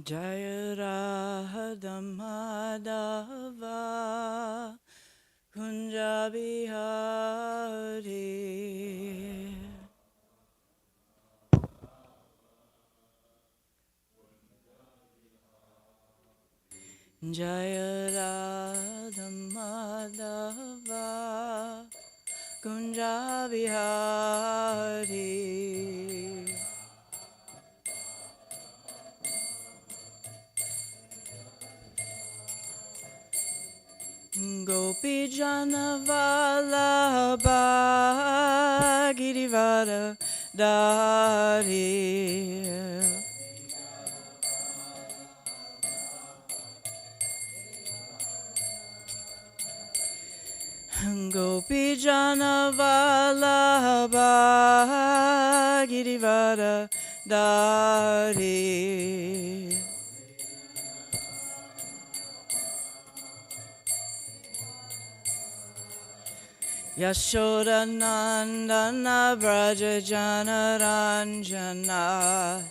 Jaya Radha Madhava Kunja Bihari. Jaya Radha Madhava Kunja Bihari. Gopi Jana Vallabha Girivara Dari. Gopi Jana Vallabha Girivara Dari. Yashoda Nandana Braja Jana Ranjana.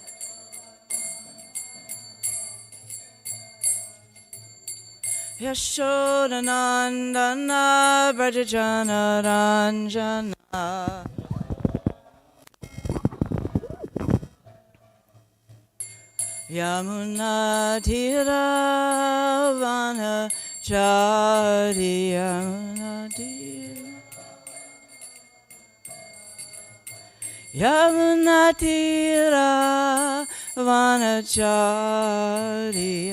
Yashoda Nandana Braja Jana Ranjana. Yamuna Tira Vana Chari. Yamuna Tira Yamuna Tira Vanachari.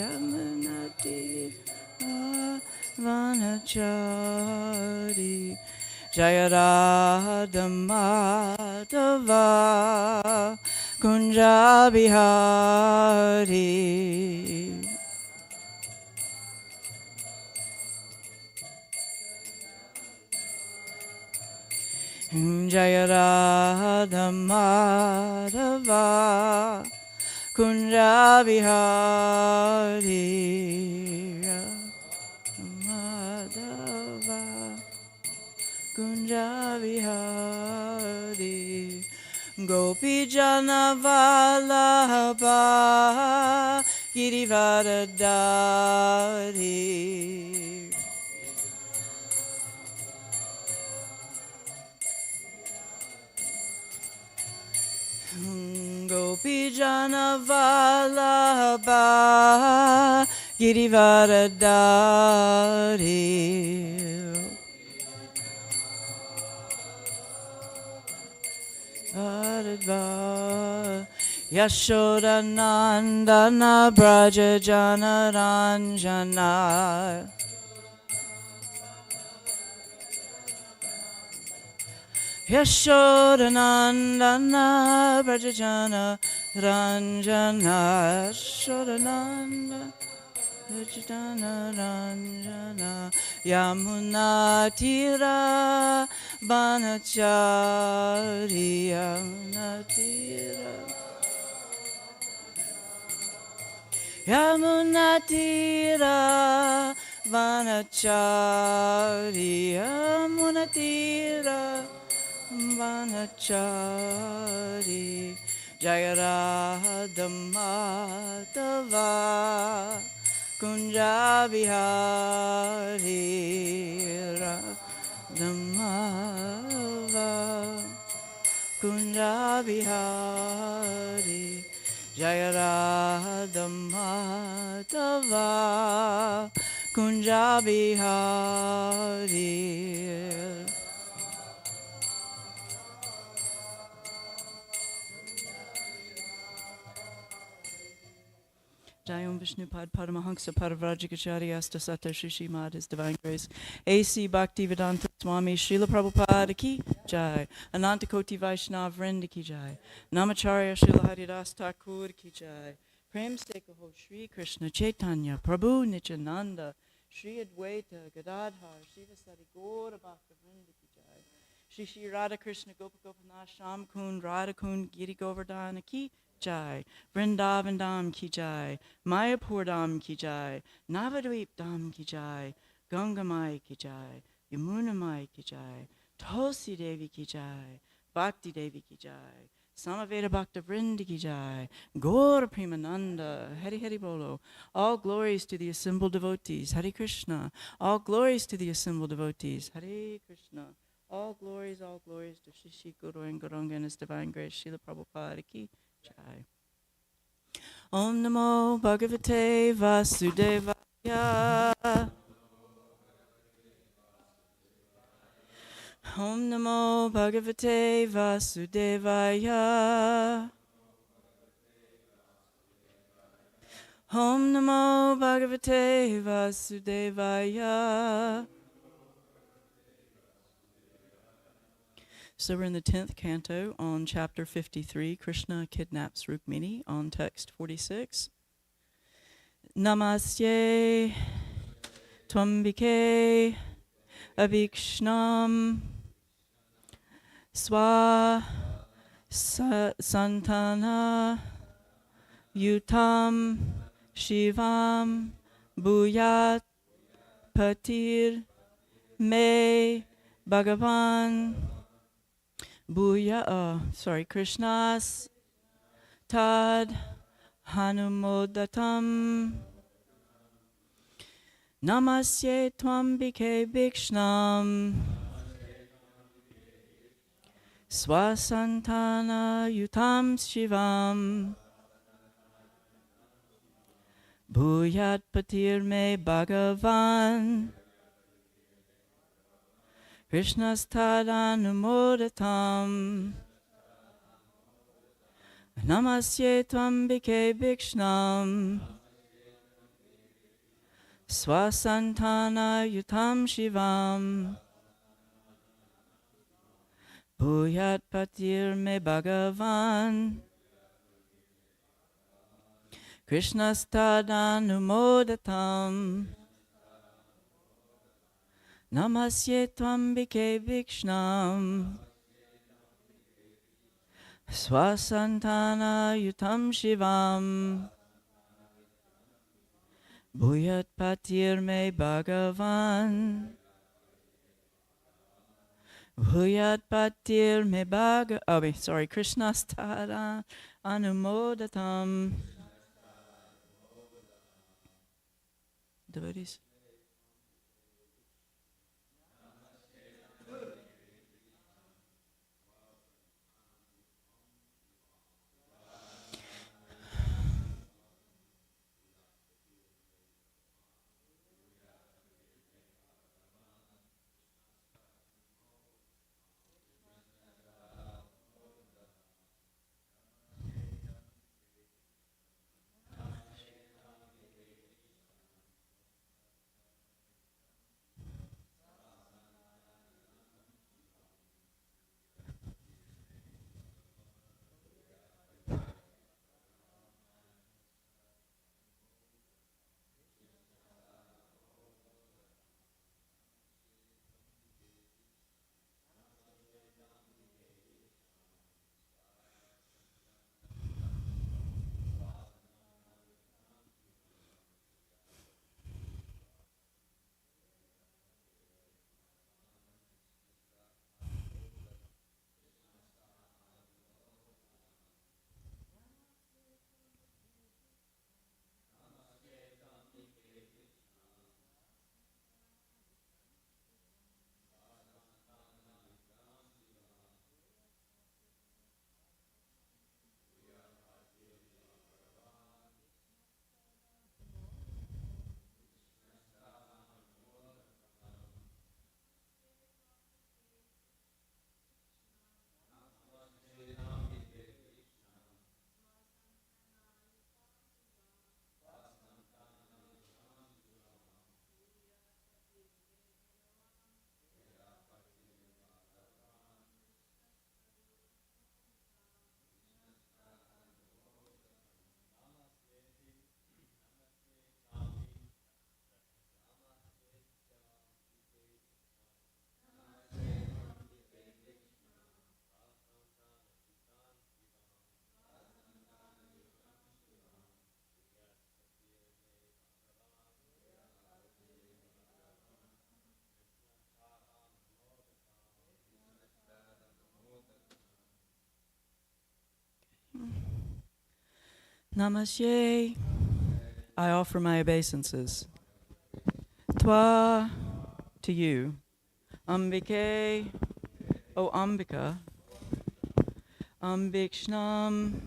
Yamuna Tira Vanachari. Jaya Radha Madhava Kunja Bihari. Jaya Radha Madhava Kunja Bihari. Madhava Kunja Bihari. Gopi Jana Vallabha Girivara Dari. Gopi Jana Vallabha Girivara Dari. Yashoda Nandana Braja Jana Ranjana. Yashoda Nandana Braja Jana Ranjana. Yashoda Nandana Braja Jana Ranjana. Yamuna Tira Vanachari. Yamuna Tira Yamuna Tira Vanachari. Yamuna Tira Vanachari. Jaya Radha Madhava Kunja Bihari. Radha Madhava Kunja Bihari. Jaya Radha Madhava Kunja Bihari. Jayam Vishnupad Paramahansa Parivrajikacharya Astasata Shishimad, His Divine Grace. A.C. Bhaktivedanta Swami Srila Prabhupada Ki Jai. Ananta Koti Vaishnav Vrinda Ki Jai. Namacharya Srila Haridas Thakur Ki Jai. Prem Sekaho Shri Krishna Chaitanya Prabhu Nityananda Shri Advaita Gadadhar Shivasari Gaura Bhakta Vrinda Ki Jai. Shri Shri Radha Krishna Gopagopanath Sham Kund Radha Kund Giri Govardhana Ki Jai. Vrindavan Dham Ki Jai. Mayapur Dham Ki Jai. Navadvip Dham Ki Jai. Gangamai Ki Jai. Yamunamai Ki Jai. Tulsi Devi Ki Jai. Bhakti Devi Ki Jai. Samaveda Bhakta Vrinda ki jai. Gaura Premananda. Hari Hari Bolo. All glories to the assembled devotees. Hare Krishna. All glories to the assembled devotees. Hare Krishna. All glories to Shishi Guru and Gauranga and His Divine Grace. Srila Prabhupada ki jai. Om Namo Bhagavate Vasudevaya. Om Namo Bhagavate Vasudevaya. Om Namo Bhagavate Vasudevaya. So we're in the 10th canto on chapter 53, Krishna kidnaps Rukmini, on text 46. Namaste Twambike Avikshnam Swa Santana Yutam Shivam Bhuyat Patir Me Bhagavan Krishnas Tad Hanumodatam Namasye Twambike Bhikshnam Swasantana Yutam Shivam Bhuyat Patir Me Bhagavan Krishnastadanumodatam Namasye Twambike Bhikshnam Swasantana Yutam Shivam Bhuyat Patir Me Bhagavan Krishnastadanumodatam Namasye Twambike Bhikshnam Swasantana Yutam Shivam Bhuyat Patir Me Bhagavan Bhuyat Patir Me Krishnastada Anumodatam. Devotees. Namaste. I offer my obeisances. Twa, to you. Ambike, O Ambika. Ambikshnam,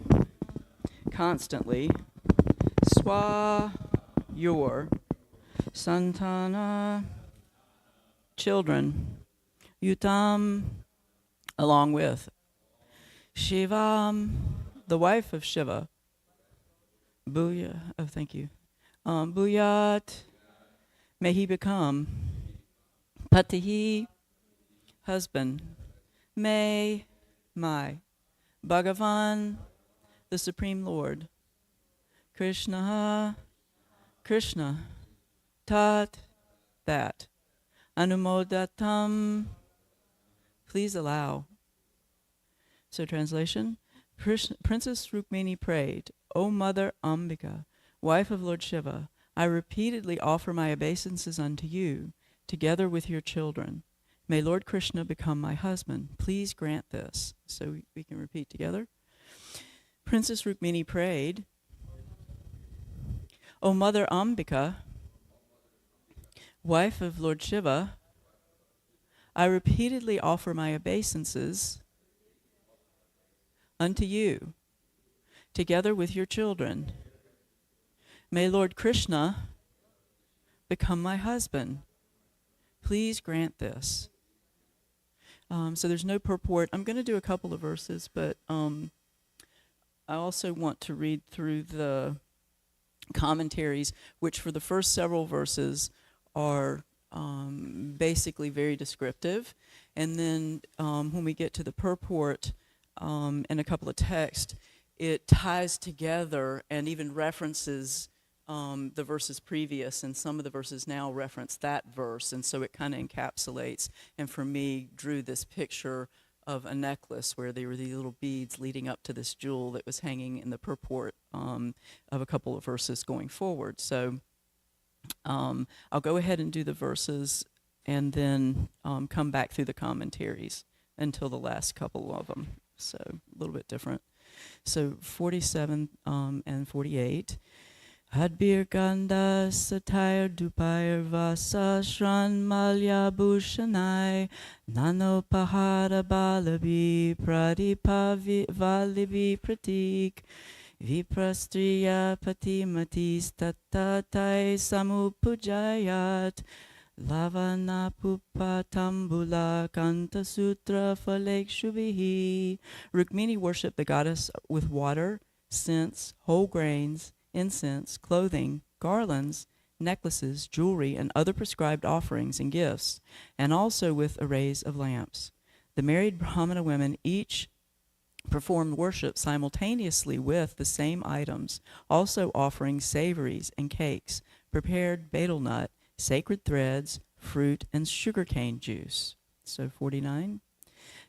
constantly. Swa, your. Santana, children. Yutam, along with. Shivam, the wife of Shiva. Booya, oh, thank you. Booyat, may he become. Patihi, husband. May, my. Bhagavan, the Supreme Lord. Krishna, Krishna. Tat, that. Anumodatam, please allow. So translation, Princess Rukmini prayed, O Mother Ambika, wife of Lord Shiva, I repeatedly offer my obeisances unto you, together with your children. May Lord Krishna become my husband. Please grant this. So we can repeat together. Princess Rukmini prayed, O Mother Ambika, wife of Lord Shiva, I repeatedly offer my obeisances unto you, together with your children. May Lord Krishna become my husband. Please grant this. So there's no purport. I'm going to do a couple of verses, but I also want to read through the commentaries, which for the first several verses are basically very descriptive. And then when we get to the purport and a couple of texts, it ties together and even references the verses previous, and some of the verses now reference that verse, and so it kind of encapsulates, and for me, drew this picture of a necklace where there were these little beads leading up to this jewel that was hanging in the purport of a couple of verses going forward. So I'll go ahead and do the verses and then come back through the commentaries until the last couple of them. So a little bit different. So 47 and 48. Hadbir Ganda Satire Dupair Vasa Shran Malya Bhushanai Nano Pahara Balabi Pradipa Valibi Pratik Viprastriya Patimatis Tatatai Samupujayat Lavana Pupa Tambula Kanta Sutra Falek Shubhihi. Rukmini worshipped the goddess with water, scents, whole grains, incense, clothing, garlands, necklaces, jewelry, and other prescribed offerings and gifts, and also with arrays of lamps. The married Brahmana women each performed worship simultaneously with the same items, also offering savories and cakes, prepared betel nut, sacred threads, fruit, and sugarcane juice. So 49.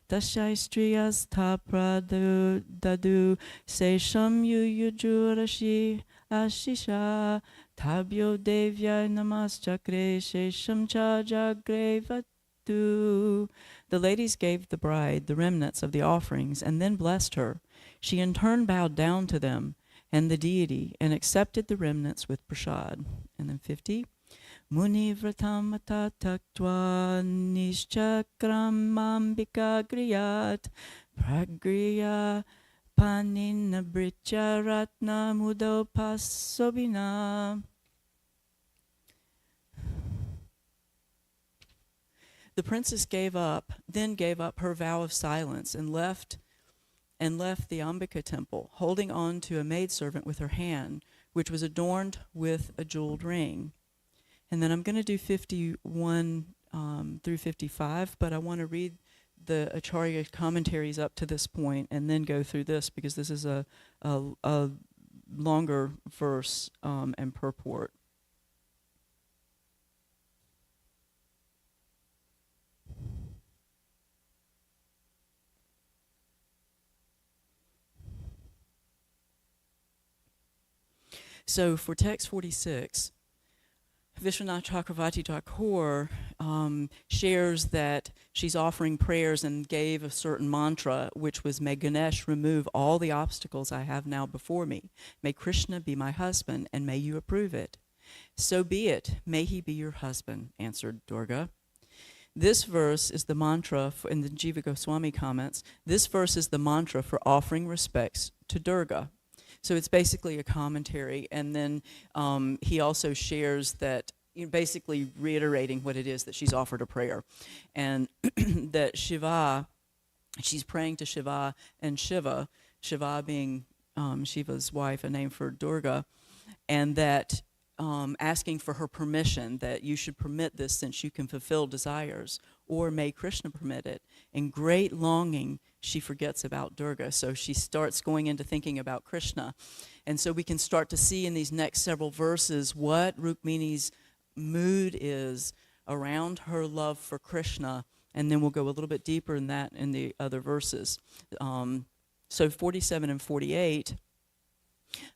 Dashai striyas tapra dadu sesham yujurashi ashisha tabyo devya namas chakre shesham cha jagre vatu. The ladies gave the bride the remnants of the offerings and then blessed her. She in turn bowed down to them and the deity and accepted the remnants with prasad. And then 50. Muni vratamata taktva nischakram mambika griyat pragriya panina britya ratna mudopasobina. The princess then gave up her vow of silence and left the Ambika temple, holding on to a maidservant with her hand, which was adorned with a jeweled ring. And then I'm going to do 51 through 55, but I want to read the Acharya commentaries up to this point and then go through this because this is a longer verse and purport. So for text 46, Vishwanath Chakravarti Thakur shares that she's offering prayers and gave a certain mantra, which was, "May Ganesh remove all the obstacles I have now before me. May Krishna be my husband, and may you approve it." "So be it. May he be your husband," answered Durga. This verse is the mantra, in the Jiva Goswami comments, this verse is the mantra for offering respects to Durga. So it's basically a commentary, and then he also shares that, basically reiterating what it is that she's offered a prayer, and that Shiva, she's praying to Shiva and Shiva, Shiva being Shiva's wife, a name for Durga, and that asking for her permission, that you should permit this since you can fulfill desires, or may Krishna permit it. In great longing, she forgets about Durga, so she starts going into thinking about Krishna. And so we can start to see in these next several verses what Rukmini's mood is around her love for Krishna, and then we'll go a little bit deeper in that in the other verses. So 47 and 48,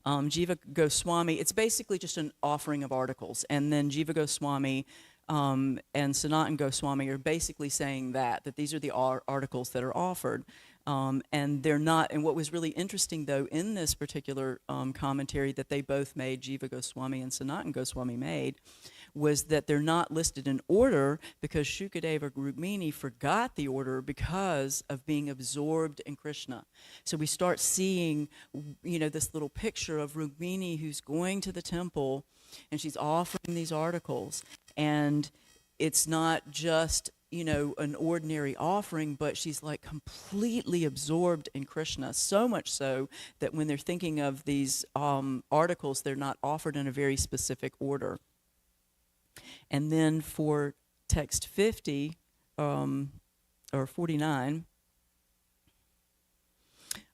Jiva Goswami, it's basically just an offering of articles, and then Jiva Goswami and Sanatan Goswami are basically saying that these are the articles that are offered, and they're not. And what was really interesting, though, in this particular commentary that they both made, Jiva Goswami and Sanatan Goswami made, was that they're not listed in order because Shukadeva Rukmini forgot the order because of being absorbed in Krishna. So we start seeing, this little picture of Rukmini who's going to the temple and she's offering these articles, and it's not just an ordinary offering, but she's like completely absorbed in Krishna, so much so that when they're thinking of these articles, they're not offered in a very specific order. And then for text 50 or 49,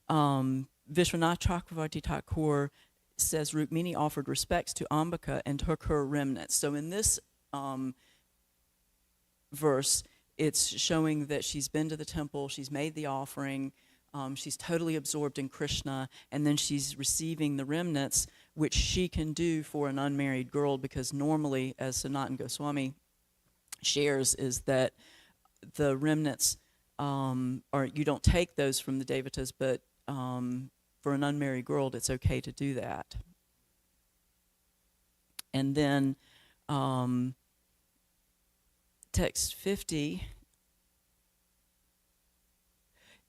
Vishwanath Chakravarti Thakur says Rukmini offered respects to Ambika and took her remnants. So in this verse, it's showing that she's been to the temple, she's made the offering, she's totally absorbed in Krishna, and then she's receiving the remnants, which she can do for an unmarried girl, because normally, as Sanatan Goswami shares, is that the remnants you don't take those from the devatas, but for an unmarried girl, it's okay to do that. And then text 50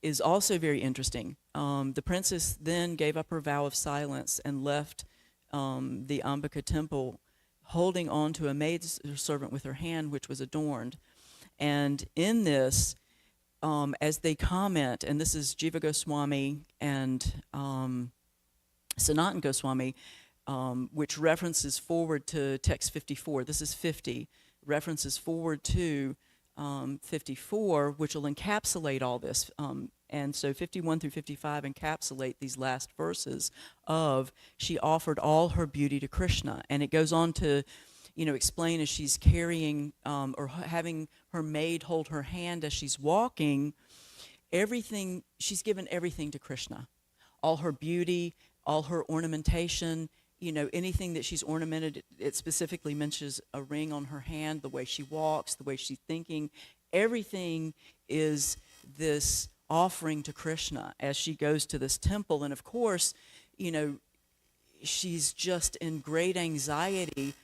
is also very interesting. The princess then gave up her vow of silence and left the Ambika temple, holding on to a maidservant with her hand, which was adorned. And in this, as they comment, and this is Jiva Goswami and Sanatan Goswami, which references forward to text 54. This is 50, references forward to 54, which will encapsulate all this. And so 51 through 55 encapsulate these last verses of she offered all her beauty to Krishna. And it goes on to, explain as she's carrying or having her maid hold her hand as she's walking, everything, she's given everything to Krishna. All her beauty, all her ornamentation, anything that she's ornamented, it specifically mentions a ring on her hand, the way she walks, the way she's thinking. Everything is this offering to Krishna as she goes to this temple. And of course, she's just in great anxiety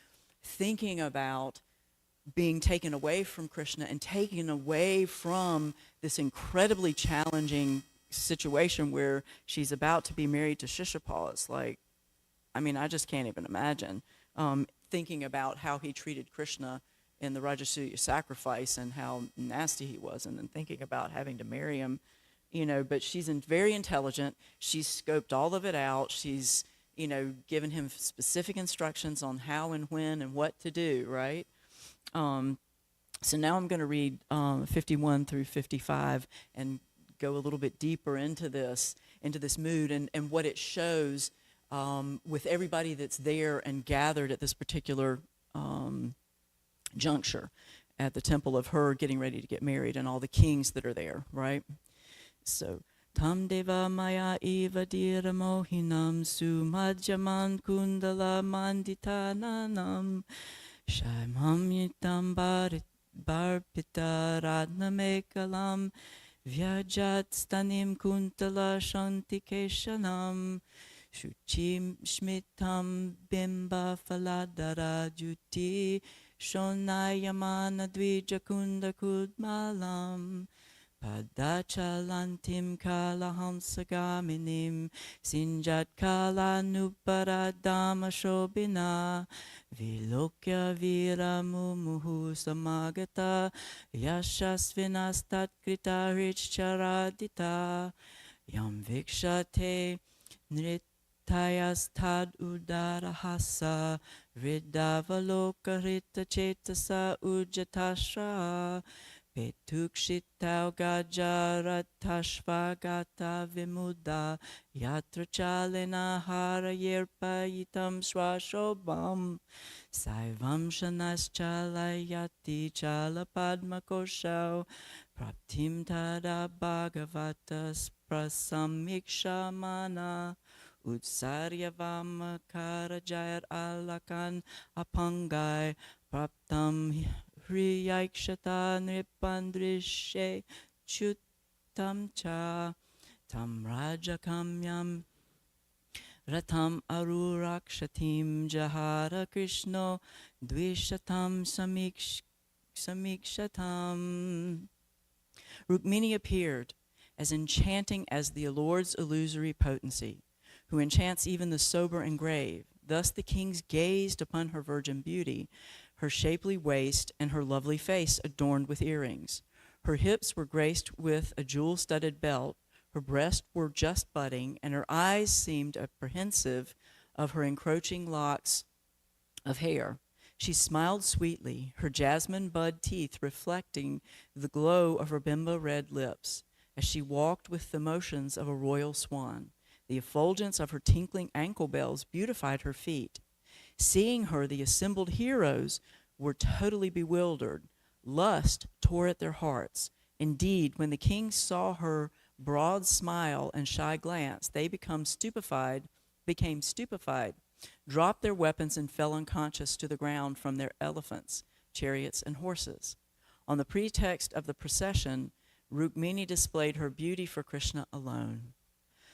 thinking about being taken away from Krishna and taken away from this incredibly challenging situation where she's about to be married to Shishupal. It's like, I just can't even imagine thinking about how he treated Krishna in the Rajasuya sacrifice and how nasty he was, and then thinking about having to marry him, but she's very intelligent. She's scoped all of it out. She's, given him specific instructions on how and when and what to do, right? So now I'm going to read 51 through 55 and go a little bit deeper into this mood and what it shows with everybody that's there and gathered at this particular juncture at the temple of her getting ready to get married, and all the kings that are there, right? So, Tam deva maya eva dira mohinam sumajjaman kundala manditananam Shaimamyitam Barpita Radnamekalam Vyajat Stanim Kuntala Shantikeshanam Shuchim Shmitam Bimba Faladara Juti Shonayamana Dvijakunda Kudmalam Padachalantim Kalahamsagaminim Sinjat Kala Nuparadama Shobina Vilokya Viramumuhu Samagata Yashasvinastat Krita Charadita Yam Vikshate Nritayas Tad Udarahasa Ridavaloka Rita Chetasa Ujatasha Petukshitau Gajaratashvagata Vimuda Yatra Chalena Harayirpayitam Swashobam Saivam Shanas Chalayati Chalapadma Koshau Praptim Tada Bhagavata Prasamikshamana Utsaryavam Karajayar Alakan Apangai Praptam Hriyakshata Nripandrishe Chutam Cha Tam Rajakamyam Ratam Arurakshatim Jahara Krishno Dvishatam Samikshatam. Rukmini appeared as enchanting as the Lord's illusory potency, who enchants even the sober and grave. Thus the kings gazed upon her virgin beauty, her shapely waist and her lovely face adorned with earrings. Her hips were graced with a jewel-studded belt, her breasts were just budding, and her eyes seemed apprehensive of her encroaching locks of hair. She smiled sweetly, her jasmine bud teeth reflecting the glow of her bimbo red lips, as she walked with the motions of a royal swan. The effulgence of her tinkling ankle bells beautified her feet. Seeing her, the assembled heroes were totally bewildered. Lust tore at their hearts. Indeed, when the kings saw her broad smile and shy glance, they became stupefied, dropped their weapons and fell unconscious to the ground from their elephants, chariots, and horses. On the pretext of the procession, Rukmini displayed her beauty for Krishna alone.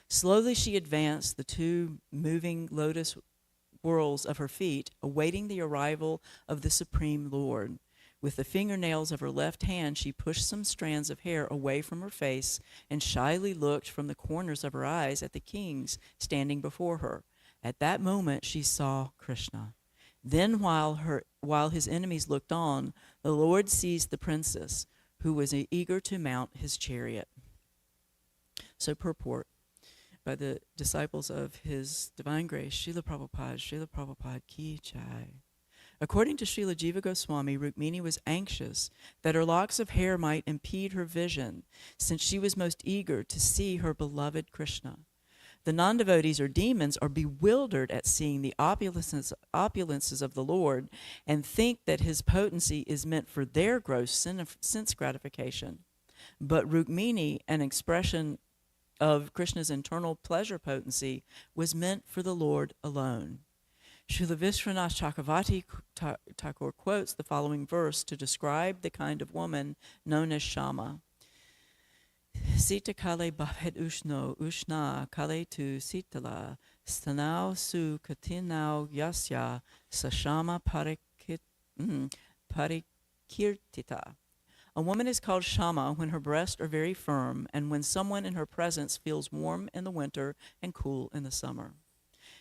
Slowly she advanced, the two moving lotus whorls of her feet, awaiting the arrival of the Supreme Lord. With the fingernails of her left hand, she pushed some strands of hair away from her face and shyly looked from the corners of her eyes at the kings standing before her. At that moment, she saw Krishna. Then, while his enemies looked on, the Lord seized the princess, who was eager to mount his chariot. So purport by the disciples of His Divine Grace, Srila Prabhupada Ki Jai. According to Srila Jiva Goswami, Rukmini was anxious that her locks of hair might impede her vision, since she was most eager to see her beloved Krishna. The non-devotees or demons are bewildered at seeing the opulences of the Lord and think that his potency is meant for their gross sense gratification. But Rukmini, an expression of Krishna's internal pleasure potency, was meant for the Lord alone. Srila Vishwanath Chakravarti Thakur quotes the following verse to describe the kind of woman known as Shama. Sita kale bhavet ushna kale tu sitala stanau su katinau yasya sashama parikirtita. A woman is called Shama when her breasts are very firm and when someone in her presence feels warm in the winter and cool in the summer.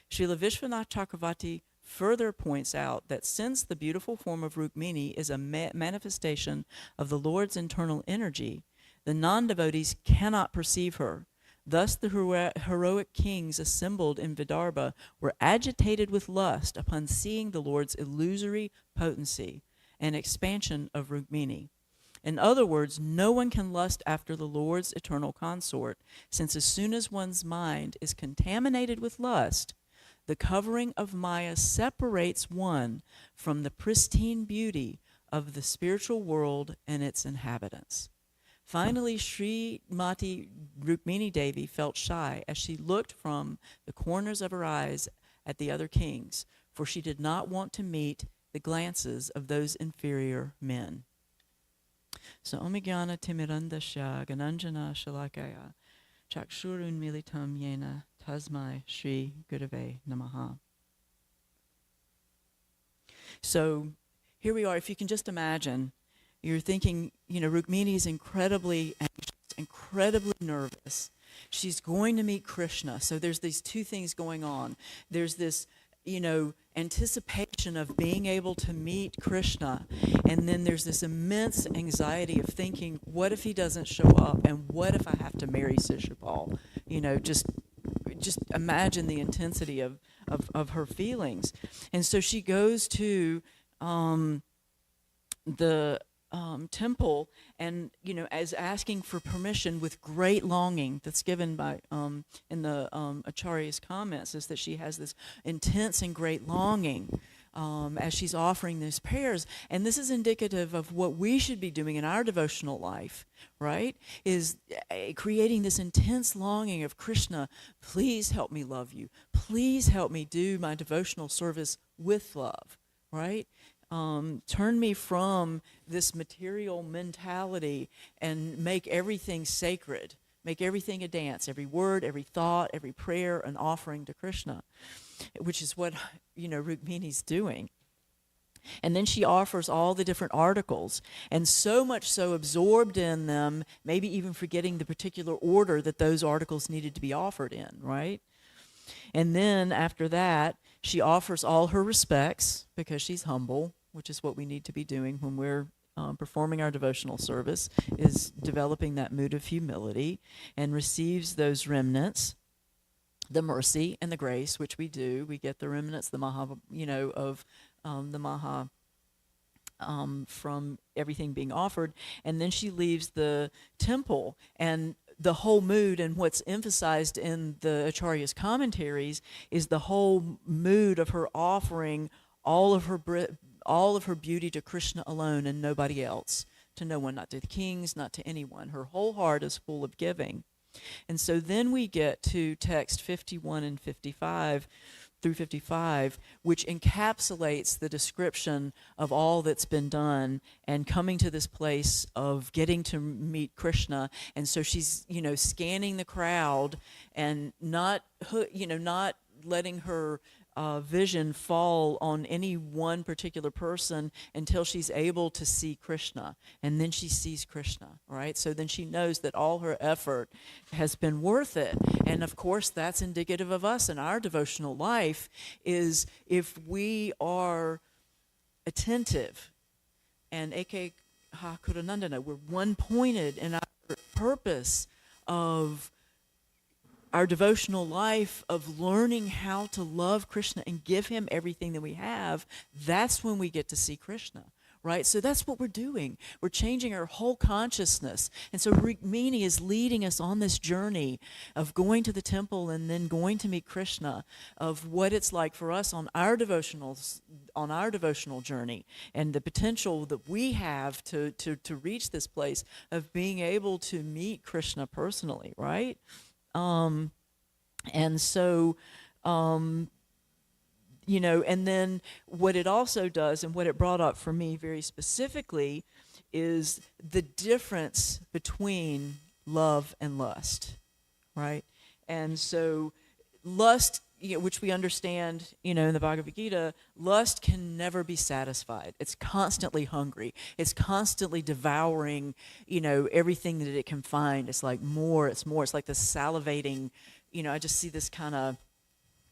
Srila Vishwanath Chakravarti further points out that since the beautiful form of Rukmini is a manifestation of the Lord's internal energy, the non-devotees cannot perceive her. Thus the heroic kings assembled in Vidarbha were agitated with lust upon seeing the Lord's illusory potency and expansion of Rukmini. In other words, no one can lust after the Lord's eternal consort, since as soon as one's mind is contaminated with lust, the covering of Maya separates one from the pristine beauty of the spiritual world and its inhabitants. Finally, Srimati Rukmini Devi felt shy as she looked from the corners of her eyes at the other kings, for she did not want to meet the glances of those inferior men. So Omigyana Timirandasya Gananjana Shalakaya Chakshurun Militam Yena Tasmai Shri Gurave Namaha. So here we are. If you can just imagine, you're thinking, Rukmini is incredibly anxious, incredibly nervous. She's going to meet Krishna. So there's these two things going on. There's this, anticipation of being able to meet Krishna. And then there's this immense anxiety of thinking, what if he doesn't show up? And what if I have to marry Shishupal? Just imagine the intensity of her feelings. And so she goes to the temple and, as asking for permission with great longing that's given by, in the Acharya's comments, is that she has this intense and great longing as she's offering these prayers. And this is indicative of what we should be doing in our devotional life, right? Is creating this intense longing of Krishna, please help me love you. Please help me do my devotional service with love, right? Turn me from this material mentality and make everything sacred. Make everything a dance, every word, every thought, every prayer, an offering to Krishna, which is what, Rukmini's doing. And then she offers all the different articles, and so much so absorbed in them, maybe even forgetting the particular order that those articles needed to be offered in, right? And then after that, she offers all her respects because she's humble, which is what we need to be doing when we're performing our devotional service, is developing that mood of humility, and receives those remnants, the mercy and the grace, which we do. We get the remnants, the maha, of the maha from everything being offered. And then she leaves the temple, and the whole mood, and what's emphasized in the Acharya's commentaries, is the whole mood of her offering all of her beauty to Krishna alone and nobody else, to no one, not to the kings, not to anyone. Her whole heart is full of giving. And so then we get to text 51 and 55 through 55, which encapsulates the description of all that's been done and coming to this place of getting to meet Krishna. And so she's, scanning the crowd and not letting her vision fall on any one particular person until she's able to see Krishna. And then she sees Krishna, right? So then she knows that all her effort has been worth it. And of course, that's indicative of us in our devotional life, is if we are attentive and eke ha kuranandana, we're one-pointed in our purpose of our devotional life, of learning how to love Krishna and give him everything that we have, that's when we get to see Krishna, right? So that's what we're doing. We're changing our whole consciousness. And so Rukmini is leading us on this journey of going to the temple and then going to meet Krishna, of what it's like for us on our devotional journey, and the potential that we have to reach this place of being able to meet Krishna personally, right? And so, and then what it also does, and what it brought up for me very specifically, is the difference between love and lust, right? And so lust, which we understand, in the Bhagavad Gita, lust can never be satisfied. It's constantly hungry. It's constantly devouring, everything that it can find. It's like more, it's more. It's like the salivating, I just see this kind of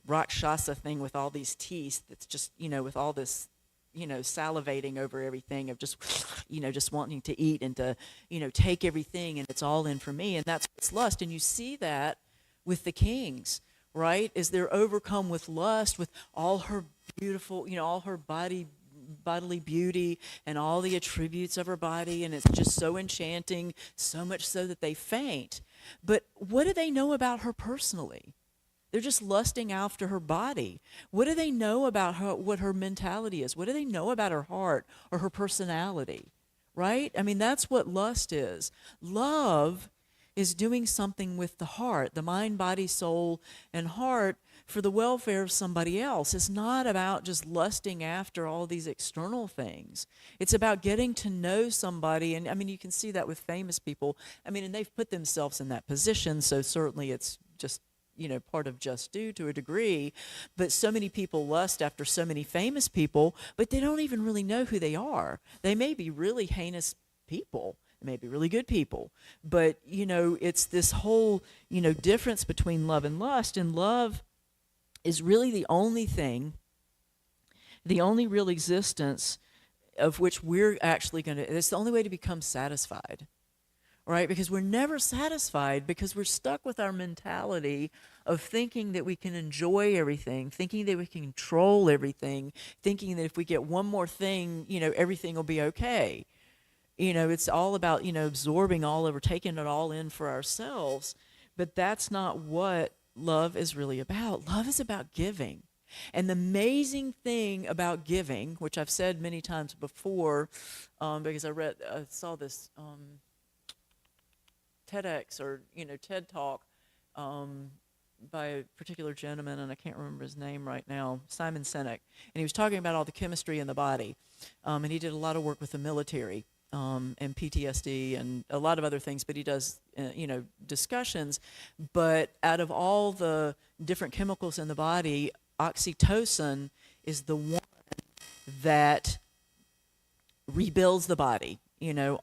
Rakshasa thing with all these teeth that's just, with all this, salivating over everything, of just, just wanting to eat and to, take everything, and it's all in for me. And that's what's lust. And you see that with the kings, right? Is they're overcome with lust, with all her beautiful, all her bodily beauty and all the attributes of her body, and it's just so enchanting, so much so that they faint. But what do they know about her personally? They're just lusting after her body. What do they know about her, what her mentality is? What do they know about her heart or her personality, right? I mean, that's what lust is. Love is doing something with the heart, the mind, body, soul, and heart, for the welfare of somebody else. It's not about just lusting after all these external things. It's about getting to know somebody. And I mean, you can see that with famous people. I mean, and they've put themselves in that position, so certainly it's just, part of just due to a degree. But so many people lust after so many famous people, but they don't even really know who they are. They may be really heinous people, they may be really good people, but it's this whole difference between love and lust. And love is really the only thing, the only real existence of which we're actually going to, it's the only way to become satisfied. Right? Because we're never satisfied, because we're stuck with our mentality of thinking that we can enjoy everything, thinking that we can control everything, thinking that if we get one more thing, everything will be okay. It's all about, absorbing all of, or taking it all in for ourselves. But that's not what love is really about. Love is about giving. And the amazing thing about giving, which I've said many times before, because I saw this TEDx or TED Talk by a particular gentleman, and I can't remember his name right now, Simon Sinek, and he was talking about all the chemistry in the body, and he did a lot of work with the military and PTSD and a lot of other things, but he does discussions. But out of all the different chemicals in the body, oxytocin is the one that rebuilds the body.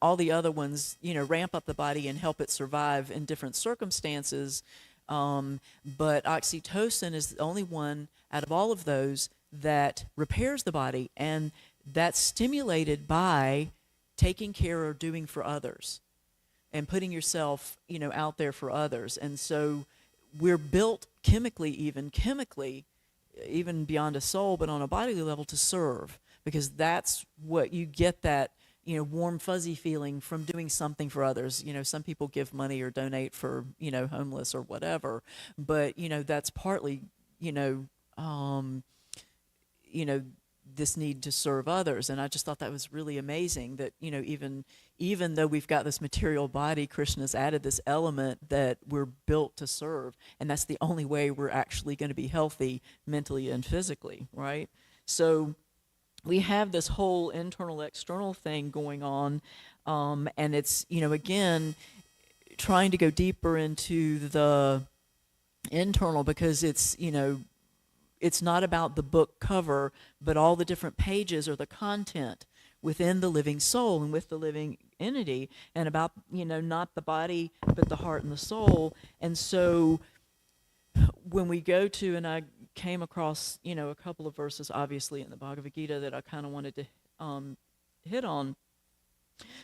All the other ones, ramp up the body and help it survive in different circumstances. But oxytocin is the only one out of all of those that repairs the body. And that's stimulated by taking care or doing for others and putting yourself, out there for others. And so we're built chemically, even beyond a soul, but on a bodily level, to serve, because that's what you get, that warm, fuzzy feeling from doing something for others. Some people give money or donate for, homeless or whatever, but, that's partly, this need to serve others. And I just thought that was really amazing that, even though we've got this material body, Krishna's added this element that we're built to serve. And that's the only way we're actually going to be healthy mentally and physically, right? So we have this whole internal external thing going on, and it's again trying to go deeper into the internal, because it's it's not about the book cover, but all the different pages or the content within the living soul and with the living entity, and about not the body but the heart and the soul. And so when we go to, and I came across, a couple of verses, obviously, in the Bhagavad Gita that I kind of wanted to hit on.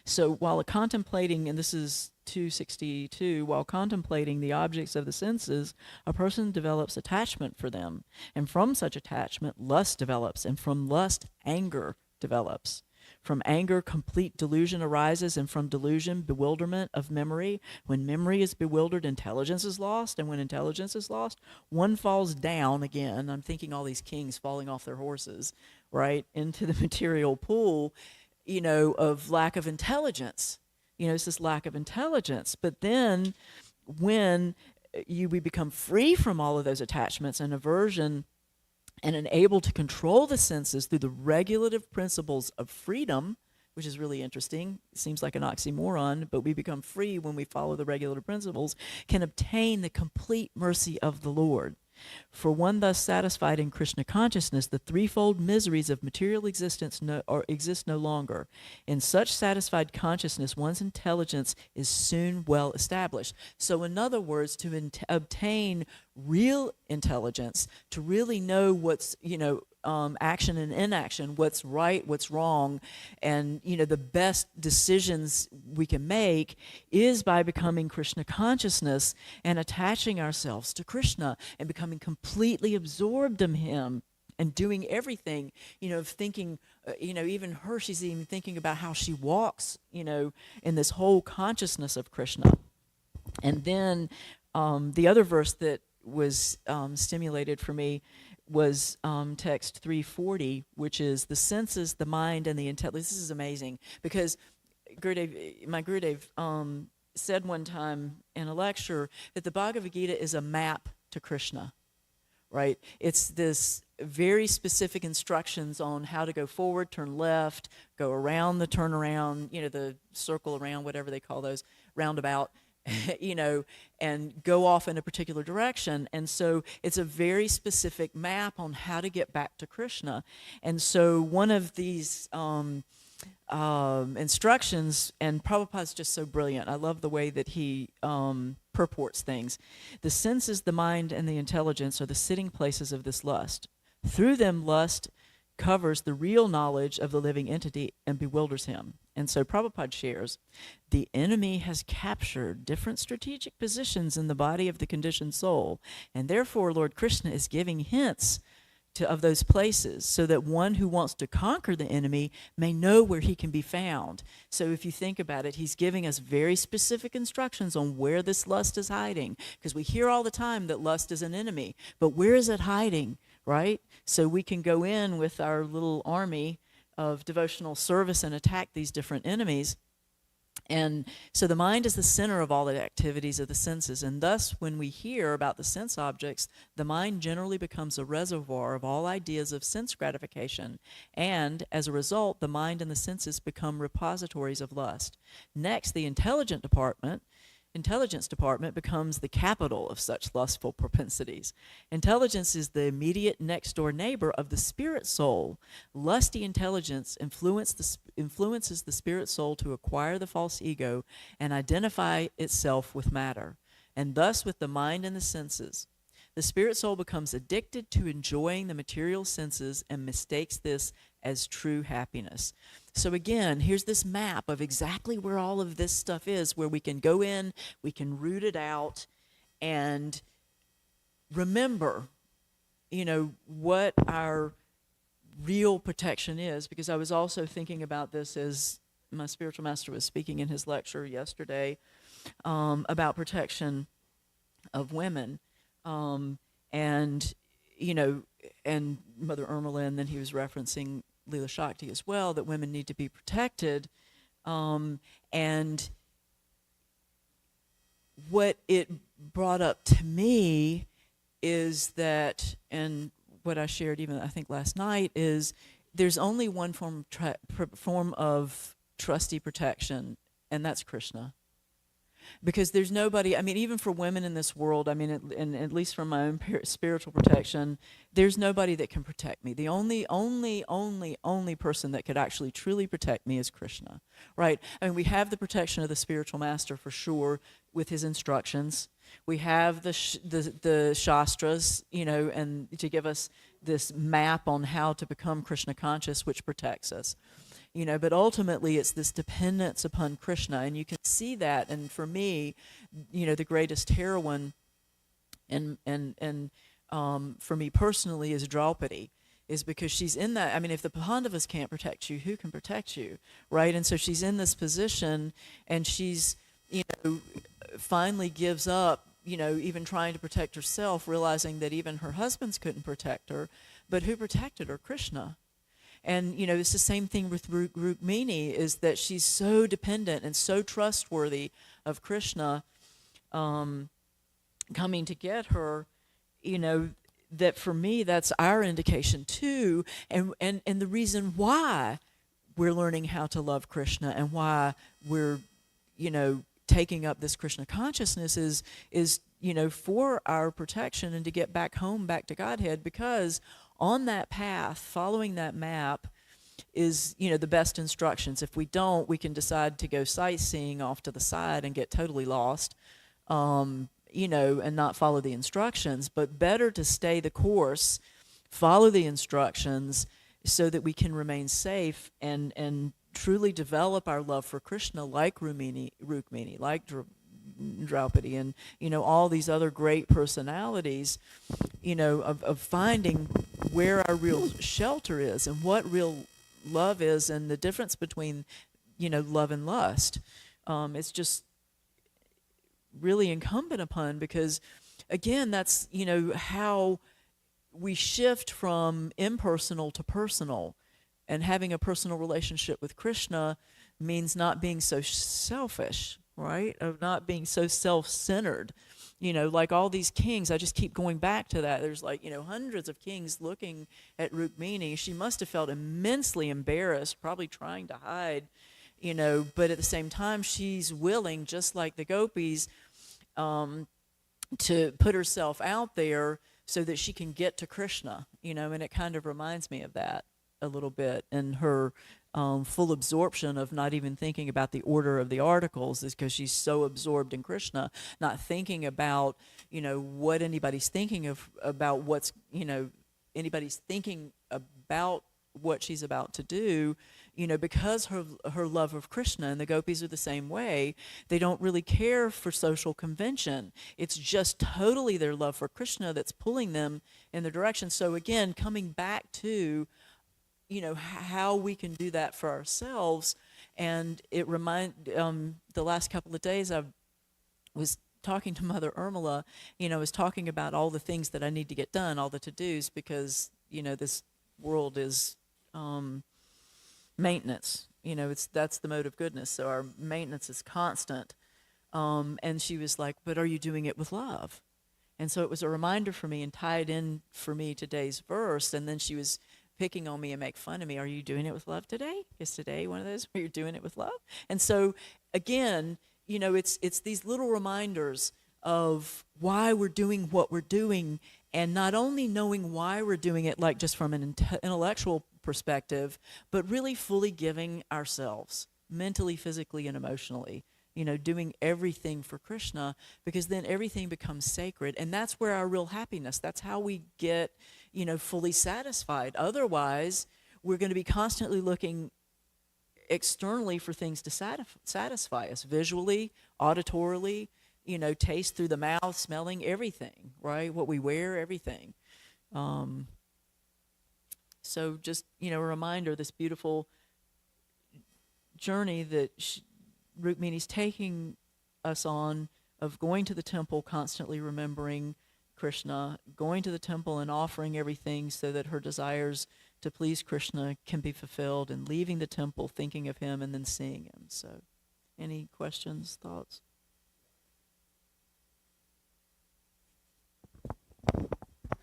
So while contemplating, and this is 262, while contemplating the objects of the senses, a person develops attachment for them. And from such attachment, lust develops. And from lust, anger develops. From anger, complete delusion arises, and from delusion, bewilderment of memory. When memory is bewildered, intelligence is lost, and when intelligence is lost, one falls down again. I'm thinking all these kings falling off their horses, right, into the material pool, of lack of intelligence. It's this lack of intelligence. But then when we become free from all of those attachments and aversion, and able to control the senses through the regulative principles of freedom, which is really interesting. It seems like an oxymoron, but we become free when we follow the regulative principles, can obtain the complete mercy of the Lord. For one thus satisfied in Krishna consciousness, the threefold miseries of material existence exist no longer. In such satisfied consciousness, one's intelligence is soon well established. So in other words, to obtain real intelligence, to really know what's, action and inaction, what's right, what's wrong, and the best decisions we can make is by becoming Krishna consciousness and attaching ourselves to Krishna and becoming completely absorbed in him and doing everything, thinking, even her, she's even thinking about how she walks, in this whole consciousness of Krishna. And then the other verse that was stimulated for me was text 340, which is the senses, the mind, and the intelligence. This is amazing because my Gurudev said one time in a lecture that the Bhagavad Gita is a map to Krishna, right? It's this very specific instructions on how to go forward, turn left, go around the turnaround, the circle around, whatever they call those, roundabout, and go off in a particular direction. And so it's a very specific map on how to get back to Krishna. And so one of these instructions, and Prabhupada's just so brilliant. I love the way that he purports things. The senses, the mind, and the intelligence are the sitting places of this lust. Through them, lust covers the real knowledge of the living entity and bewilders him. And so Prabhupada shares, the enemy has captured different strategic positions in the body of the conditioned soul, and therefore Lord Krishna is giving hints of those places so that one who wants to conquer the enemy may know where he can be found. So if you think about it, he's giving us very specific instructions on where this lust is hiding, because we hear all the time that lust is an enemy, but where is it hiding, right? So we can go in with our little army of devotional service and attack these different enemies. And so the mind is the center of all the activities of the senses, and thus when we hear about the sense objects, the mind generally becomes a reservoir of all ideas of sense gratification, and as a result, the mind and the senses become repositories of lust. Next, the intelligence department becomes the capital of such lustful propensities. Intelligence is the immediate next-door neighbor of the spirit soul. Lusty intelligence influences the spirit soul to acquire the false ego and identify itself with matter, and thus with the mind and the senses. The spirit soul becomes addicted to enjoying the material senses and mistakes this as true happiness. So again, here's this map of exactly where all of this stuff is, where we can go in, we can root it out, and remember, what our real protection is. Because I was also thinking about this as my spiritual master was speaking in his lecture yesterday about protection of women. And Mother Irmela, and then he was referencing Leela Shakti as well, that women need to be protected. And what it brought up to me is that, and what I shared even I think last night, is there's only one form of trustee protection, and that's Krishna. Because there's nobody, even for women in this world, and at least from my own spiritual protection, there's nobody that can protect me. The only person that could actually truly protect me is Krishna, right? We have the protection of the spiritual master for sure with his instructions. We have the Shastras, and to give us this map on how to become Krishna conscious, which protects us. But ultimately it's this dependence upon Krishna, and you can see that. And for me, the greatest heroine, and for me personally, is Draupadi, is because she's in that. If the Pandavas can't protect you, who can protect you, right? And so she's in this position, and she's, finally gives up, even trying to protect herself, realizing that even her husbands couldn't protect her, but who protected her? Krishna. And, it's the same thing with Rukmini, is that she's so dependent and so trustworthy of Krishna coming to get her, that for me, that's our indication too. And the reason why we're learning how to love Krishna and why we're, taking up this Krishna consciousness is for our protection and to get back home, back to Godhead, because on that path, following that map is, the best instructions. If we don't, we can decide to go sightseeing off to the side and get totally lost, and not follow the instructions. But better to stay the course, follow the instructions, so that we can remain safe and truly develop our love for Krishna, like Rukmini, like Draupadi, and all these other great personalities, of finding where our real shelter is and what real love is, and the difference between love and lust. It's just really incumbent upon, because again, that's how we shift from impersonal to personal, and having a personal relationship with Krishna means not being so selfish, right? Of not being so self-centered, like all these kings, I just keep going back to that. There's like, hundreds of kings looking at Rukmini. She must have felt immensely embarrassed, probably trying to hide, but at the same time, she's willing, just like the gopis, to put herself out there so that she can get to Krishna, and it kind of reminds me of that a little bit. And her full absorption of not even thinking about the order of the articles is because she's so absorbed in Krishna, not thinking about, what anybody's thinking about what's, anybody's thinking about what she's about to do, because her love of Krishna, and the gopis are the same way. They don't really care for social convention. It's just totally their love for Krishna that's pulling them in the direction. So again, coming back to how we can do that for ourselves. And it the last couple of days I was talking to Mother Irmela, was talking about all the things that I need to get done, all the to-dos, because, this world is maintenance. That's the mode of goodness. So our maintenance is constant. And she was like, but are you doing it with love? And so it was a reminder for me and tied in for me today's verse. And then she was picking on me and make fun of me. Are you doing it with love today? Is today one of those where you're doing it with love? And so again, it's these little reminders of why we're doing what we're doing, and not only knowing why we're doing it, like just from an intellectual perspective, but really fully giving ourselves mentally, physically, and emotionally, doing everything for Krishna, because then everything becomes sacred. And that's where our real happiness, that's how we get, fully satisfied. Otherwise, we're going to be constantly looking externally for things to satisfy us, visually, auditorily, taste through the mouth, smelling, everything, right? What we wear, everything. So just, a reminder, this beautiful journey that Rukmini's taking us on, of going to the temple, constantly remembering Krishna, going to the temple and offering everything so that her desires to please Krishna can be fulfilled, and leaving the temple thinking of him and then seeing him. So any questions, thoughts?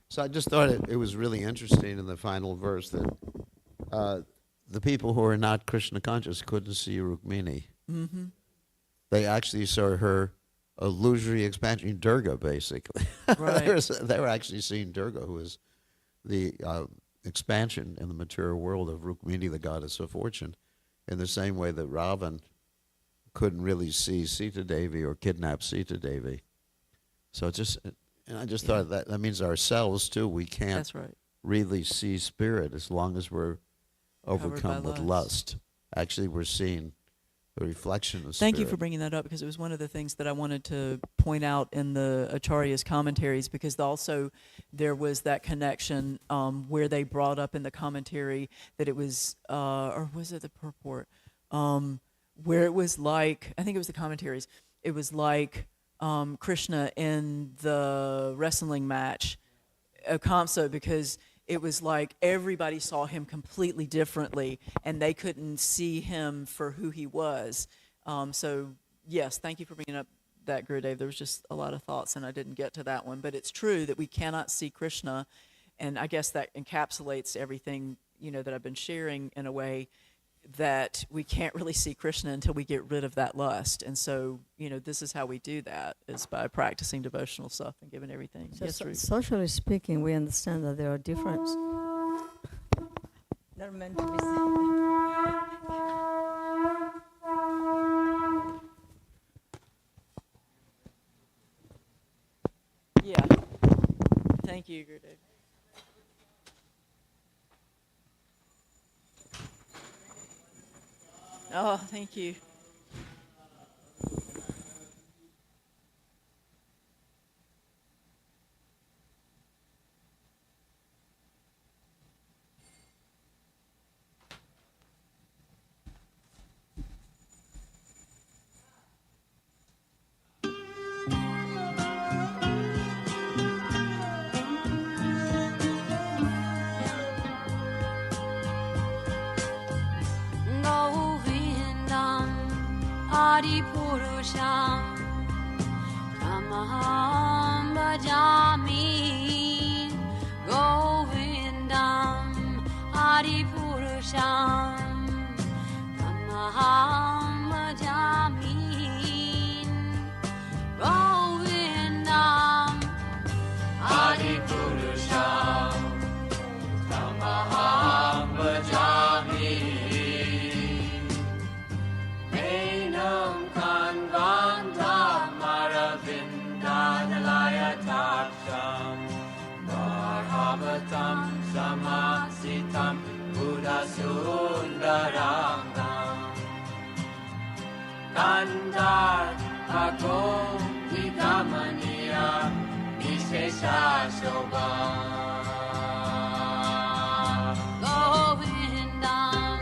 So I just thought it was really interesting in the final verse that the people who are not Krishna conscious couldn't see Rukmini. Mm-hmm. They actually saw her illusory expansion, Durga, basically. Right. They were actually seeing Durga, who is the expansion in the material world of Rukmini, the goddess of fortune, in the same way that Ravan couldn't really see Sita Devi or kidnap Sita Devi. So I just thought that means ourselves too. We can't That's right. really see spirit as long as we're overcome with lust. Actually, we're seeing the reflection of spirit. Thank you for bringing that up, because it was one of the things that I wanted to point out in the Acharya's commentaries, because also there was that connection where they brought up in the commentary that it was, or was it the purport, where it was like, I think it was the commentaries, it was like Krishna in the wrestling match, Kamsa, because it was like everybody saw him completely differently, and they couldn't see him for who he was. So, yes, thank you for bringing up that, Gurudev. There was just a lot of thoughts, and I didn't get to that one. But it's true that we cannot see Krishna, and I guess that encapsulates everything, that I've been sharing in a way, that we can't really see Krishna until we get rid of that lust. And so, this is how we do that, is by practicing devotional stuff and giving everything. So, Yes, Ruth. socially speaking, we understand that there are different. Not meant to be Yeah. Thank you, Gurudev. Oh, thank you. Adi Purusham Namaha bhajami govindam adipurusham tamaham bhajami govindam adipurusham tamaham bhajami Enam kanvantam aravindadalayataksham Marhavatam samasitam buddhasundarangam Kandar akom vikamaniya vishesha shobham Govindam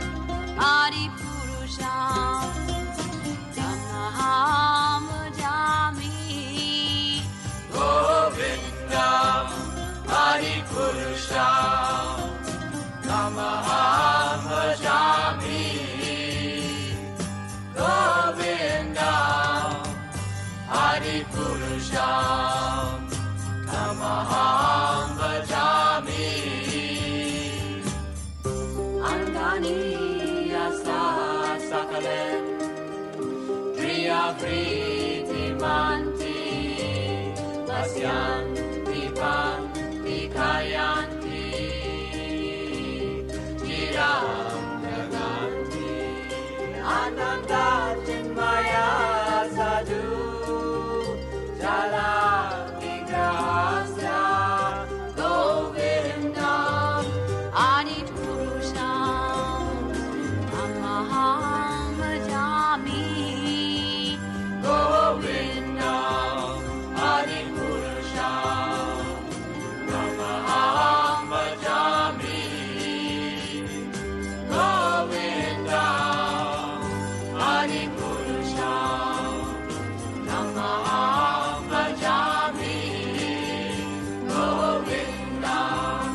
adipurusham tamaham bhajami Govindam adipurusham tamaham bhajami Govindam adipurusham tamaham bhajami Angani yasa sakalen Driya Priti Manti Pasyanti Panti Kayanti Jiram Jaganti Ananda Chinmaya Sadhu Jala Vigrahasya Govindam Adipurusham Tamaham bhajami Govindam Adipurusham Tamaham bhajami Govindam Adipurusham Tamaham bhajami Govindam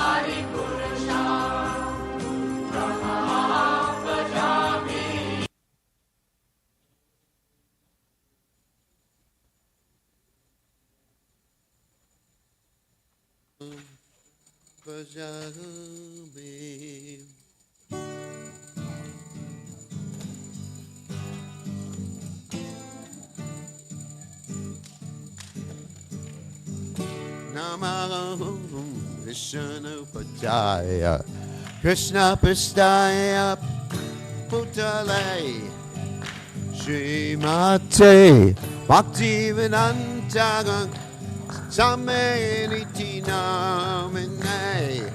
Adipurusham Tamaham bhajami Bhajami. Namo Vishnu Padaya Krishna Pistaya Putale Srimate Bhaktivedanta Samaniti Namine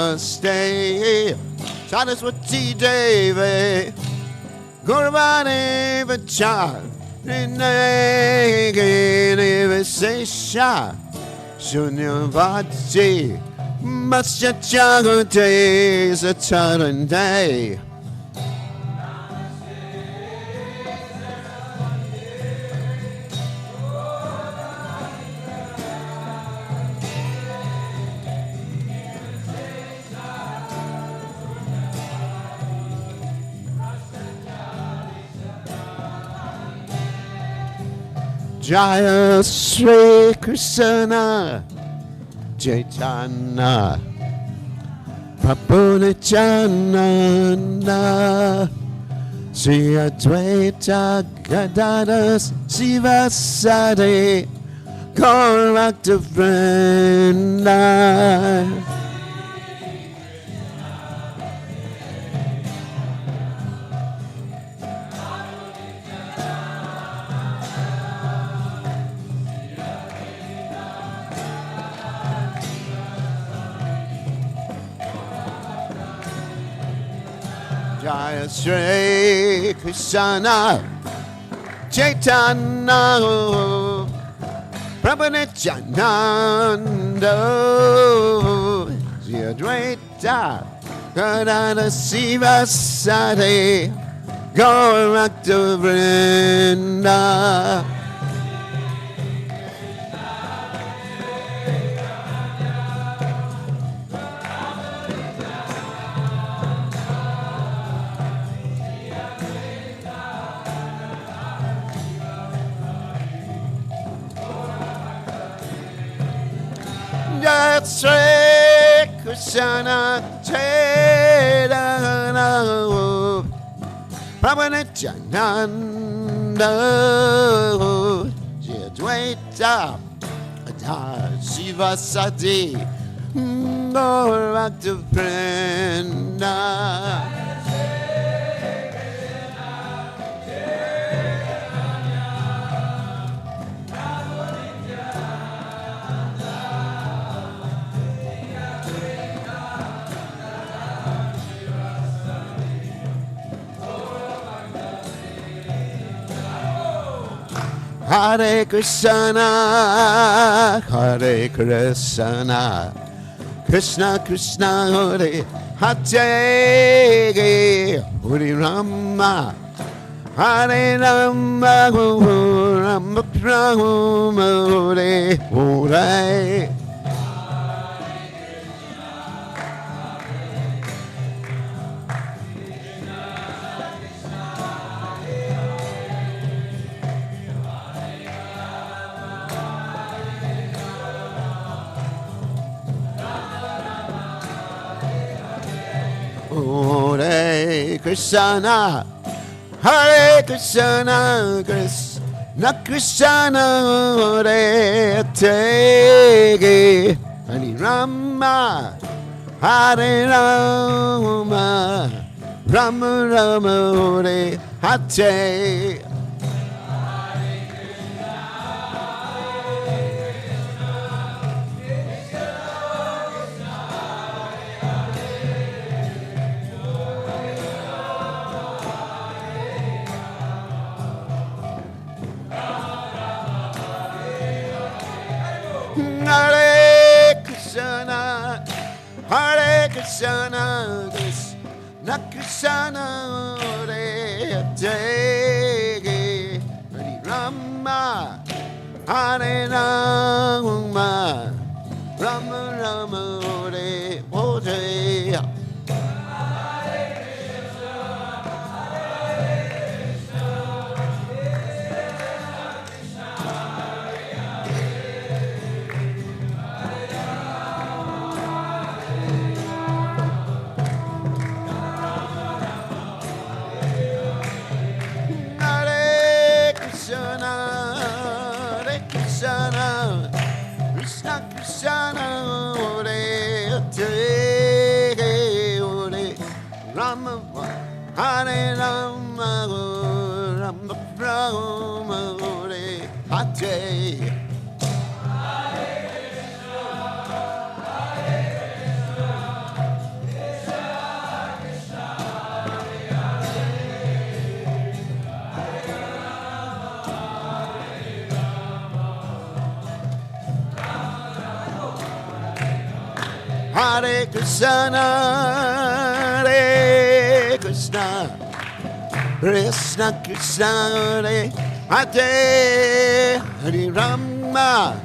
Namaste Saraswati Devi Gurvani Vachar Rinegini Visesha Shunyavati Masya Jagate Satarande Jaya Sri Krishna Chaitanya Prabhu Nityananda Sri Advaita Gadadhara Sivasadi Gauravakta Vrinda Jaya Sri Krishna Chaitanya Prabhu Nityananda Sri Advaita Gadadhara Sivasadi going back to Brenda. That's right, Krishna, Chedana, Pavanachananda, Jadwaita, Shiva Sati, go back to Brenda. Hare Krishna, Hare Krishna, Krishna Krishna, Hare Hare, Hare Rama, Hare Rama, Rama Rama, Hare Hare. Hare Krishna, Hare Krishna, Krishna Krishna, Hare Hare, Hare Rama, Hare Rama, Rama Rama, Hare Hare. Hare Krishna, Hare Krishna, Krishna Krishna, Hare Hare, Hare Rama, Hare Rama, Rama Rama, Hare Hare. Krishna Krishna, Hare Hare, Hare Rama, Hare Rama, Rama Rama, Hare Hare. Hare Krishna, Hare Krishna, Krishna Krishna, Hare Hare, Hare Rama,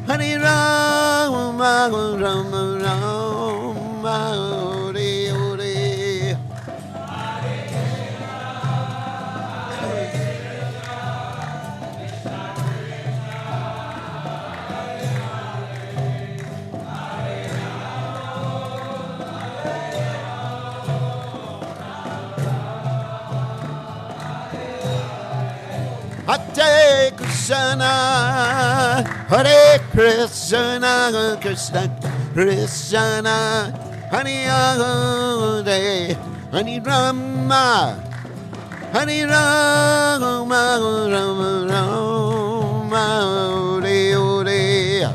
Hare Rama, Rama Rama, Hare Hare. Hare Krishna, Hare Krishna, Krishna Krishna, Hare Hare, Hare Rama, Hare Rama, Rama Rama, Hare Hare.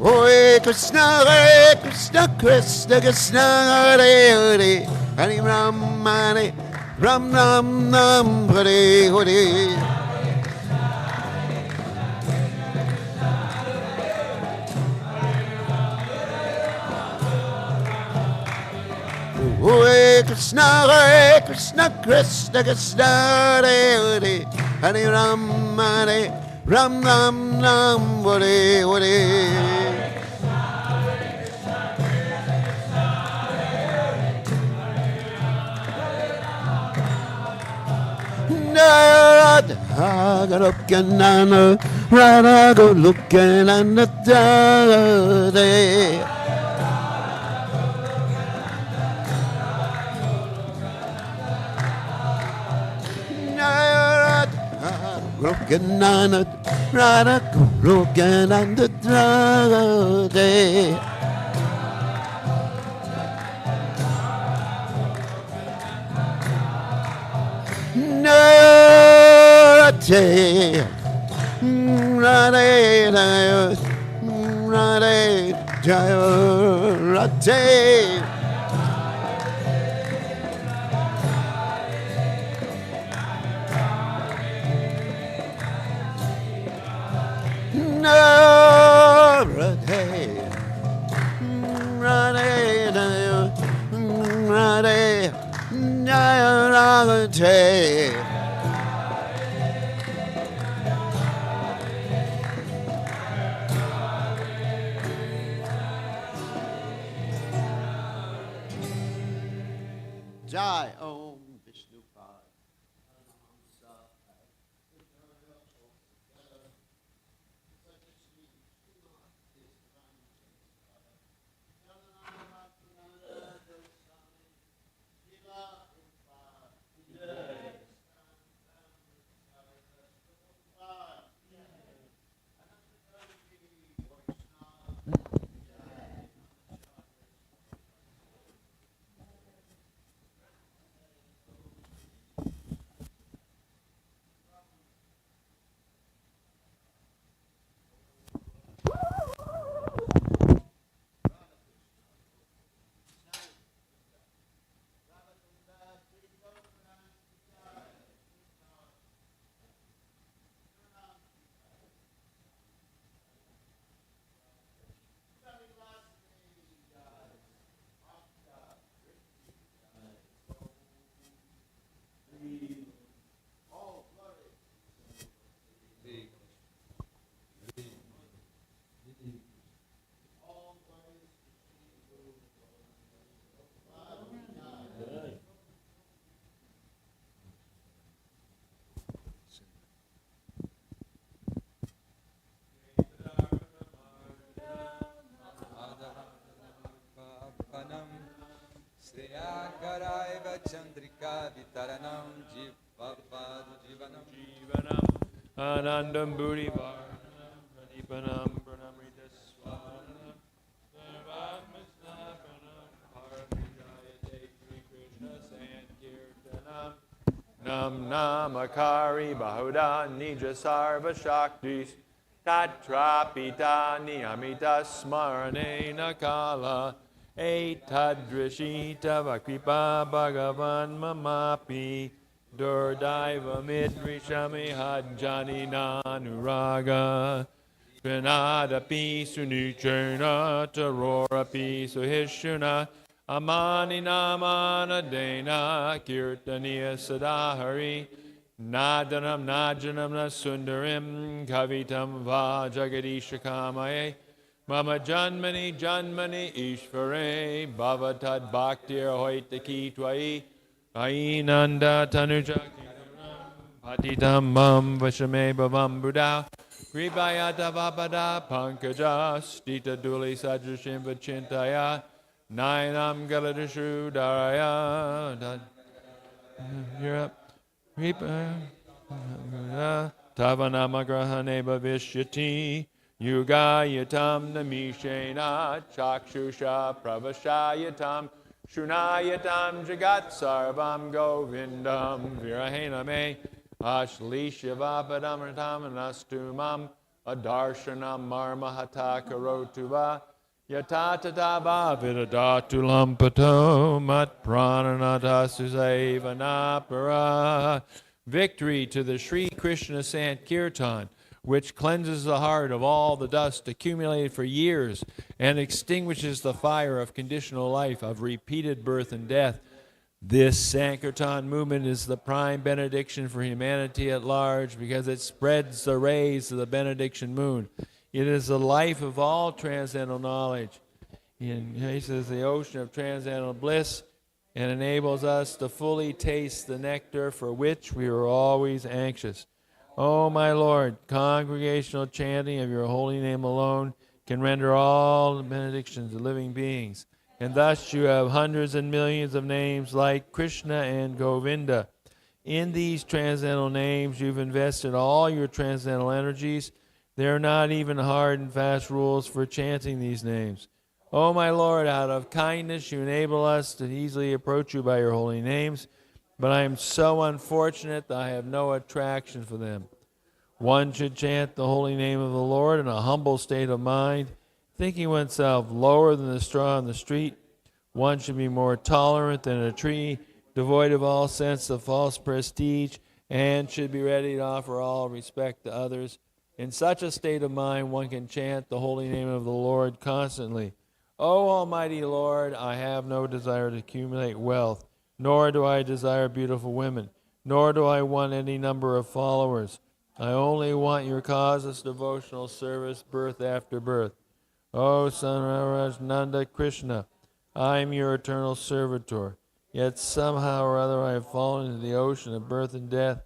Hare Hare Krishna, Krishna Krishna, Hare Hare, Hare Ram, Hare Ram, Ram Ram, Hare Hare. Hare Krishna, Krishna Krishna, Hare Hare, Hare Ram, Ram Ram Ram, Hare Hare. Radha go looking and Radha go looking and the day. Broken and Radha broken and the day. Radhe, Radhe, Radhe, Jaya Radhe. Radhe, Radhe, Radhe, Jaya Radhe. Jai Om Vishnu Pada. Chandrika Vitaranam Jivapad Jivanam Anandam Buri Varnam Pranipanam Pranamrita Swanam Sarvamisnapanam Paramijayate Sri Krishna Sankirtanam Nam Namakari Bahuda Nija Sarva Shaktis Tatrapita Niyamita Smarane Nakala Etadrishita Vakripa Bhagavan Mamapi Durdaiva Midrishami Hadjani Nanuraga Vinadapi Sunuchena Tarorapi Suhishuna Amani Namana Dena Kirtaniya Sadahari Nadanam Najanam Nasundarim Kavitam Va Jagadisha Kamaye Mama Janmani Janmani Ishvare Bhavatad Bhaktir Hoitaki Twai Ainanda Tanuja Patitam Mam Vashame Bhavam Buddha Kribayata Vapada Pankaja Stita Duli Sajushim Vachintaya Nainam Galadashu Daraya Europe Tavanamagrahane Bhavishyati Yugayatam Namishena Chakshusha Pravashayatam Shunayatam Jagat Sarvam Govindam Virahena Me Ashlishyavapadamritam Anastumam Adarshanam Marmahata Karotuva Yatatava vidadatu mat prananatasu sevanapara. Victory to the Sri Krishna Sankirtan, which cleanses the heart of all the dust accumulated for years and extinguishes the fire of conditional life, of repeated birth and death. This Sankirtan movement is the prime benediction for humanity at large because it spreads the rays of the benediction moon. It is the life of all transcendental knowledge. It enhances the ocean of transcendental bliss and enables us to fully taste the nectar for which we are always anxious. O my Lord, congregational chanting of your holy name alone can render all the benedictions of living beings. And thus you have hundreds and millions of names like Krishna and Govinda. In these transcendental names, you've invested all your transcendental energies. There are not even hard and fast rules for chanting these names. O my Lord, out of kindness you enable us to easily approach you by your holy names, but I am so unfortunate that I have no attraction for them. One should chant the holy name of the Lord in a humble state of mind, thinking oneself lower than the straw on the street. One should be more tolerant than a tree, devoid of all sense of false prestige, and should be ready to offer all respect to others. In such a state of mind, one can chant the holy name of the Lord constantly. O Almighty Lord, I have no desire to accumulate wealth, nor do I desire beautiful women, nor do I want any number of followers. I only want your causeless devotional service, birth after birth. O Son of Nanda Krishna, I am your eternal servitor, yet somehow or other I have fallen into the ocean of birth and death.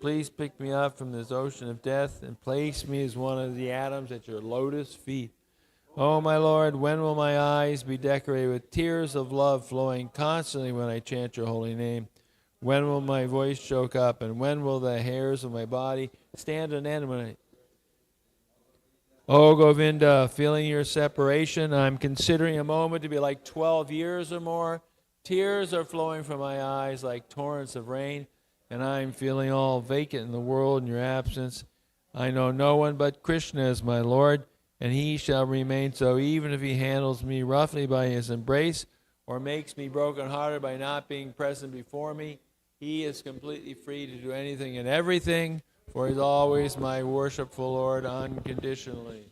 Please pick me up from this ocean of death and place me as one of the atoms at your lotus feet. Oh, my Lord, when will my eyes be decorated with tears of love flowing constantly when I chant your holy name? When will my voice choke up, and when will the hairs of my body stand on end when I... Oh, Govinda, feeling your separation, I'm considering a moment to be like 12 years or more. Tears are flowing from my eyes like torrents of rain, and I'm feeling all vacant in the world in your absence. I know no one but Krishna is my Lord, and he shall remain so even if he handles me roughly by his embrace or makes me brokenhearted by not being present before me. He is completely free to do anything and everything, for he is always my worshipful Lord unconditionally.